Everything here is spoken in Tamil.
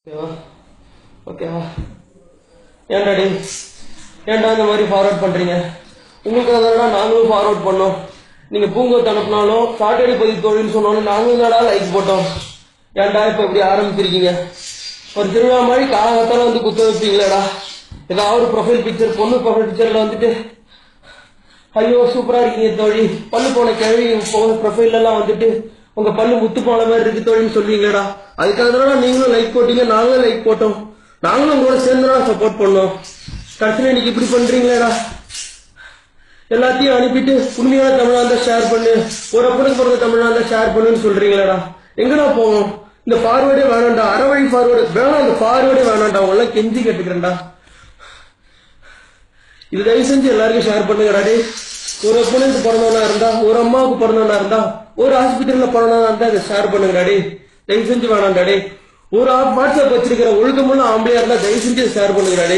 ஓகேவா? ஏன்டா டே, ஏன்டா இந்த மாதிரி ஃபார்வர்ட் பண்றீங்க? உங்களுக்கு அதெல்லாம் நாங்களும் ஃபார்வர்ட் பண்ணோம். நீங்க பூங்கொத்து அனுப்பினாலும் காட்டடி பதிவு தொழில் சொன்னாலும் நாங்களும் தாடா லைக் போட்டோம். ஏன்டா இப்ப இப்படி ஆரம்பிச்சிருக்கீங்க? ஒரு திருவிழா மாதிரி காலகத்தால வந்து குத்த வைப்பீங்களேடா. ஏதாவது ஒரு ப்ரொஃபைல் பிக்சர், பொண்ணு ப்ரொஃபைல் பிக்சர்ல வந்துட்டு ஐயோ சூப்பரா இருக்கீங்க தோழி, பல்லு போன கிழவி ப்ரொஃபைல் எல்லாம் வந்துட்டு உங்க பல்லு முத்து போன மாதிரி இருக்கு தோழின்னு சொல்லுவீங்களேடா. அதுக்காக நீங்களும் லைக் போட்டீங்க, நாங்களும் லைக் போட்டோம். நாங்களும் உங்களோட சேர்ந்துதான் சப்போர்ட் பண்ணோம். கடைசியில இன்னைக்கு இப்படி பண்றீங்களேடா. எல்லாத்தையும் அனுப்பிட்டு உண்மையான தமிழா இருந்தா ஷேர் பண்ணு, ஒரு அப்பனுக்கு பிறந்த தமிழா இருந்தா ஷேர் பண்ணுன்னு சொல்றீங்களேடா. எங்கடா போவோம்? இந்த ஃபார்வேர்டே வேணாம்டா, அறவழி ஃபார்வேர்டு வேணாம், இந்த ஃபார்வேர்டே வேணாம்டா. உங்களெல்லாம் கெஞ்சி கேட்டுக்கிறேன்டா. இது தயவு செஞ்சு எல்லாருக்கும் ஷேர் பண்ணுங்கடா. டே, ஒரு அப்பனுக்கு பிறந்தவனா இருந்தா, ஒரு அம்மாவுக்கு பிறந்தவனா இருந்தா, ஒரு ஆஸ்பத்திரியில பிறந்தவனா இருந்தா இதை ஷேர் பண்ணுங்கடா. டே, தயவு செஞ்சு வேணாம்டா. டே, ஒரு வாட்ஸ்அப் வச்சிருக்கிற ஒழுக்கமுள்ள ஆம்பளையா இருந்தா தயவு செஞ்சு ஷேர் பண்ணுங்கடா. டே.